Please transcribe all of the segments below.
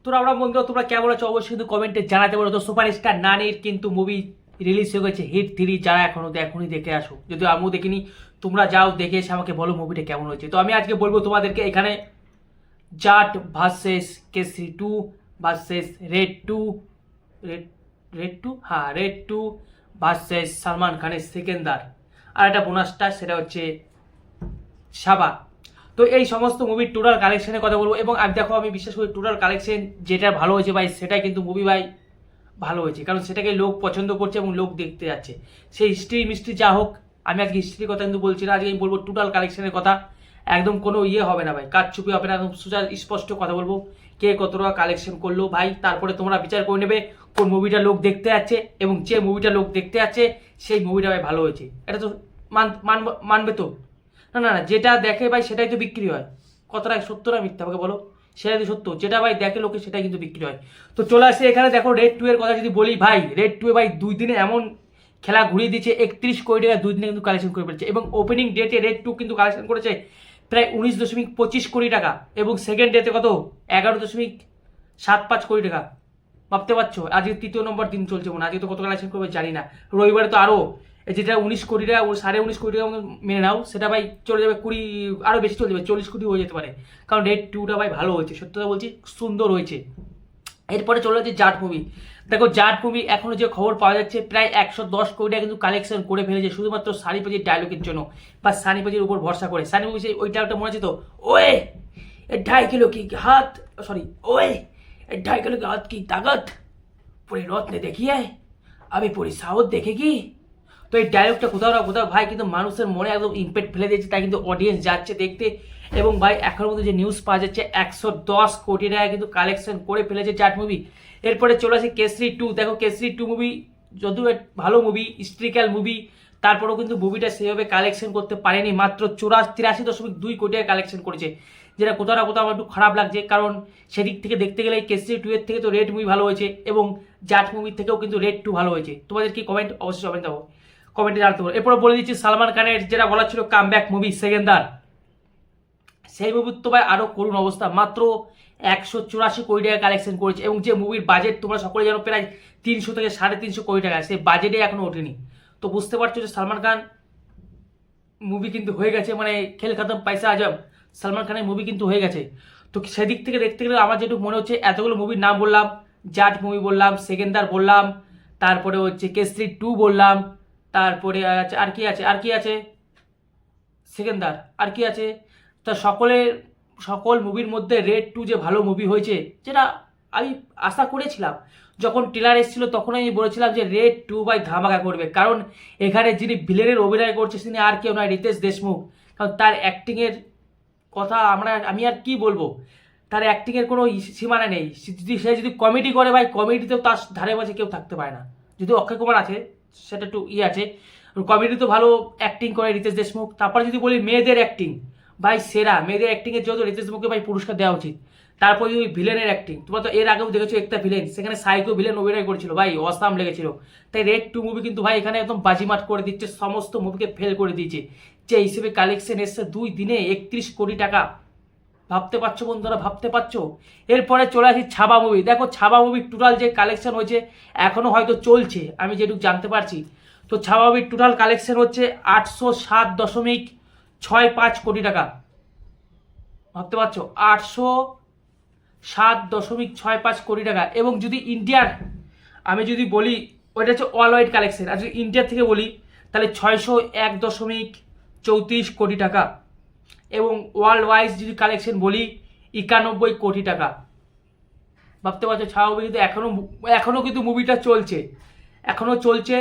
আমরা বন্ধুরা তোমরা কেমন আছো অবশ্যই কিন্তু কমেন্টে জানাতে পারো। তো সুপারস্টার নানির কিন্তু মুভি রিলিজ হয়ে গেছে হিট 3, যারা এখনো দেখোনি দেখে আসো, যদিও আমিও দেখিনি। তোমরা যাও দেখে এসে আমাকে বলো মুভিটা কেমন হয়েছে। তো আমি আজকে বলবো তোমাদেরকে এখানে Jaat versus Kesari 2 versus Raid 2, Raid Raid 2, হ্যাঁ রেড 2 ভার্সেস সালমান খানের সেকেন্দার। আর একটা বোনাসটা সেটা হচ্ছে সাবা। তো এই সমস্ত মুভির টোটাল কালেকশনের কথা বলবো, এবং আমি দেখো আমি বিশ্বাস করি টোটাল কালেকশন যেটা ভালো হয়েছে ভাই, সেটাই কিন্তু মুভি ভাই ভালো হয়েছে, কারণ সেটাকে লোক পছন্দ করছে এবং লোক দেখতে যাচ্ছে। সেই হিস্ট্রি মিস্ট্রি যা হোক, আমি আজকে হিস্ট্রির কথা কিন্তু বলছি না, আজকে আমি বলবো টোটাল কালেকশনের কথা। একদম কোনো ইয়ে হবে না ভাই, কাজ চুপি হবে না, একদম সোজা স্পষ্ট কথা বলবো কে কত টাকা কালেকশন করলো ভাই। তারপরে তোমরা বিচার করে নেবে কোন মুভিটা লোক দেখতে যাচ্ছে, এবং যে মুভিটা লোক দেখতে যাচ্ছে সেই মুভিটা ভাই ভালো হয়েছে। এটা তো মানবে তো? না না না, যেটা দেখে ভাই সেটাই তো বিক্রি হয়। কতটা সত্য না মিথ্যা আমাকে বলো? সেটাই তো সত্য, যেটা ভাই দেখে লোকে সেটাই কিন্তু বিক্রি হয়। তো চলে আসে এখানে দেখো রেড 2 এর কথা যদি বলি ভাই, রেড 2 ভাই 2 দিনে এমন খেলা ঘুরিয়ে দিচ্ছে, 31 কোটি টাকা 2 দিনে কিন্তু কালেকশন করে ফেলছে। এবং ওপেনিং ডেটে রেড 2 কিন্তু কালেকশন করেছে প্রায় 19.25 কোটি টাকা, এবং সেকেন্ড ডেতে কত 11.75 কোটি টাকা। ভাবতে পারছো? আজকে 3য় নম্বর দিন চলছে মনে হয়, আজকে তো কত কালেকশন করবে জানি না। রবিবারে তো আরও, যেটা 19 কোটি টাকা, 19.5 কোটি টাকা মতো মেনে নাও, সেটা ভাই চলে যাবে 20, আরও বেশি চলে যাবে, 40 কোটি হয়ে যেতে পারে। কারণ রেড 2টা ভাই ভালো হয়েছে, সত্যি কথা বলছি, সুন্দর হয়েছে। এরপরে চলে যাচ্ছে জাট মুভি। দেখো জাট মুভি এখনো যে খবর পাওয়া যাচ্ছে প্রায় 110 কোটি টাকা কিন্তু কালেকশন করে ফেলেছে, শুধুমাত্র সানি পাজির ডায়লগের জন্য বা সানি পাজির উপর ভরসা করে। সানি পাজি ওই ডায়লগটা মনে আছে তো, ওয়ে 2.5 किलो की हाथ, सॉरी ओए 2.5 किलो के हाथ की ताकत पूरे नॉर्थ ने देखी है, अभी पूरी साउथ देखेगी। তো এই ডায়লগটা কোথাও না কোথাও ভাই কিন্তু মানুষের মনে একদম ইম্প্যাক্ট ফেলে দিয়েছে, তাই কিন্তু অডিয়েন্স যাচ্ছে দেখতে। এবং ভাই এখনো মধ্যে যে নিউজ পাওয়া যাচ্ছে 110 কোটি টাকা কিন্তু কালেকশন করে ফেলেছে জাট মুভি। এরপরে চলে আসে কেসরি 2। দেখো কেসরি 2 মুভি যদিও ভালো মুভি, হিস্ট্রিক্যাল মুভি, তারপরেও কিন্তু মুভিটা সেভাবে কালেকশন করতে পারেনি, মাত্র 83.2 কোটি টাকা কালেকশন করেছে, যেটা কোথাও না কোথাও আমার একটু খারাপ লাগছে। কারণ সেদিক থেকে দেখতে গেলে কেসরি 2 এর থেকে তো রেড মুভি ভালো হয়েছে, এবং জাট মুভির থেকেও কিন্তু রেড 2 ভালো হয়েছে। তোমাদের কি কমেন্ট অবশ্যই কমেন্ট দেবো, কমেন্টে জানাতে পারো। এরপর বলে দিচ্ছি সালমান খানের যেটা বলা ছিল কামব্যাক মুভি সেকেন্দার, সেই মুভির তো ভাই আরও করুণ অবস্থা, মাত্র 184 কোটি টাকা কালেকশন করেছে। এবং যে মুভির বাজেট তোমরা সকলে জানো প্রায় 300 থেকে 350 কোটি টাকা, সেই বাজেটে এখনো ওঠেনি। তো বুঝতে পারছো যে সালমান খান মুভি কিন্তু হয়ে গেছে, মানে খেল খতম পয়সা আজম, সালমান খানের মুভি কিন্তু হয়ে গেছে। তো সেদিক থেকে দেখতে গেলে আমার যেটুকু মনে হচ্ছে, এতগুলো মুভির নাম বললাম, জাট মুভি বললাম, সেকেন্দার বললাম, তারপরে হচ্ছে কেসরি 2 বললাম, তারপরে আছে আর কি আছে, আর কি আছে, সেকেন্দার, আর কি আছে। তা সকল মুভির মধ্যে রেড 2 যে ভালো মুভি হয়েছে, যেটা আমি আশা করেছিলাম। যখন ট্রেলার এসেছিল তখন আমি বলেছিলাম যে রেড 2 ভাই ধামাকা করবে, কারণ এখানে যিনি ভিলেনের অভিনয় করছে তিনি আর কেউ নয়, রিতেশ দেশমুখ। কারণ তার অ্যাক্টিংয়ের কথা আমি আর কি বলবো, তার অ্যাক্টিংয়ের কোনো সীমানা নেই। সে যদি কমেডি করে ভাই, কমেডিতেও তার ধারে মাঝে কেউ থাকতে পারে না। যদি অক্ষয় কুমার আছে সেটা একটু আছে, কমেডি তো ভালো অ্যাক্টিং করে রিতেশ দেশমুখ। তারপরে যদি বলি মেয়েদের অ্যাক্টিং, ভাই সেরা মেয়েদের অ্যাক্টিংয়ের জন্য রিতেশ দেশমুখকে ভাই পুরস্কার দেওয়া উচিত। তারপরে যদি ভিলেনের অ্যাক্টিং, তোমরা তো এর আগেও দেখেছো একটা ভিলেন, সেখানে সাইকো ভিলেন অভিনয় করেছিল ভাই, অসাম লেগেছিল। তাই রেড 2 মুভি কিন্তু ভাই এখানে একদম বাজিমাট করে দিচ্ছে, সমস্ত মুভিকে ফেল করে দিয়েছে। যে হিসেবে কালেকশন এসছে 2 দিনে 31 কোটি টাকা, ভাবতে পারছো বন্ধুরা, ভাবতে পারছো? এরপরে চলে আসি ছাবা মুভি। দেখো ছাবা মুভির টোটাল যে কালেকশন হয়েছে এখনো হয়তো চলছে, আমি যেটুকু জানতে পারছি। তো ছাবা মুভির টোটাল কালেকশন হচ্ছে 807.65 কোটি টাকা। ভাবতে পারছো? 807.65 কোটি টাকা। এবং যদি ইন্ডিয়ার আমি যদি বলি, ওইটা হচ্ছে অল ওয়াইড কালেকশন, আর যদি ইন্ডিয়ার থেকে বলি তাহলে 601.34 কোটি টাকা। এবং ওয়ার্ল্ড ওয়াইজ যদি কালেকশন বলি 91 কোটি টাকা। ভাবতে পারছো ছায়া মুভি কিন্তু এখনো কিন্তু মুভিটা চলছে, এখনো চলছে।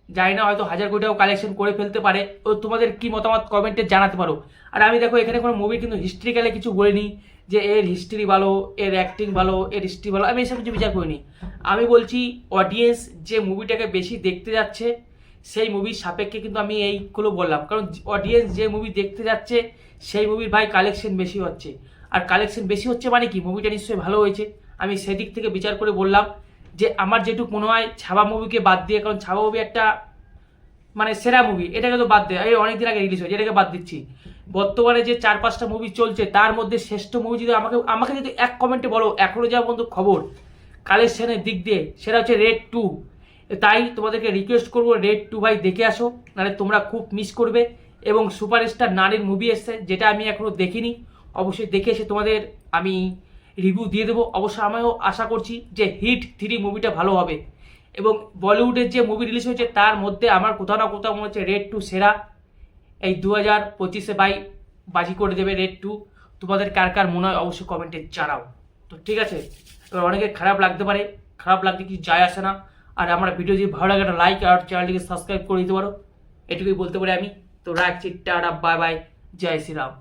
জানি না, হয়তো 1000 কোটি টাকাও কালেকশন করে ফেলতে পারে। ও তোমাদের কি মতামত কমেন্টে জানাতে পারো। আর আমি দেখো এখানে কোনো মুভি কিন্তু হিস্ট্রিক্যালে কিছু বলিনি যে এর হিস্ট্রি ভালো, এর অ্যাক্টিং ভালো, এর হিস্ট্রি ভালো, আমি এসব কিছু বিচার করিনি। আমি বলছি অডিয়েন্স যে মুভিটাকে বেশি দেখতে যাচ্ছে সেই মুভির সাপেক্ষে কিন্তু আমি এইগুলো বললাম, কারণ অডিয়েন্স যে মুভি দেখতে যাচ্ছে সেই মুভির ভাই কালেকশন বেশি হচ্ছে। আর কালেকশন বেশি হচ্ছে মানে কি, মুভিটা নিশ্চয়ই ভালো হয়েছে। আমি সেদিক থেকে বিচার করে বললাম যে আমার যেটুকু মনে হয় ছাবা মুভিকে বাদ দিয়ে, কারণ ছাবা মুভি একটা মানে সেরা মুভি, এটাকে তো বাদ দেয়, এই অনেকদিন আগে রিলিজ হয়েছে, এটাকে বাদ দিচ্ছি। বর্তমানে যে 4-5টা মুভি চলছে তার মধ্যে শ্রেষ্ঠ মুভি যদি আমাকে আমাকে যদি এক কমেন্টে বলো, এখনো যা বন্ধু খবর কালেকশনের দিক দিয়ে, সেটা হচ্ছে রেড 2। তাই তোমাদেরকে রিকোয়েস্ট করবো রেড 2 ভাই দেখে আসো, নাহলে তোমরা খুব মিস করবে। এবং সুপারস্টার নারীর মুভি এসছে, যেটা আমি এখনো দেখিনি, অবশ্যই দেখে এসে তোমাদের আমি রিভিউ দিয়ে দেবো। অবশ্যই আমিও আশা করছি যে হিট 3 মুভিটা ভালো হবে। এবং বলিউডের যে মুভি রিলিজ হয়েছে তার মধ্যে আমার কোথাও না কোথাও মনে হচ্ছে রেড 2 সেরা। এই 2025-এ বাজি করে দেবে রেড 2। তোমাদের কার কার মনে হয় অবশ্যই কমেন্টে জানাও। তো ঠিক আছে, এবার অনেকের খারাপ লাগতে পারে, খারাপ লাগতে কিছু যায় আসে না। আর আমার ভিডিও যদি ভালো লাগে একটা লাইক আর চ্যানেলটিকে সাবস্ক্রাইব করে দিতে পারো, এটুকুই বলতে পারি আমি। তো রাখছি, টাটা, বাই বাই, জয় শ্রীরাম।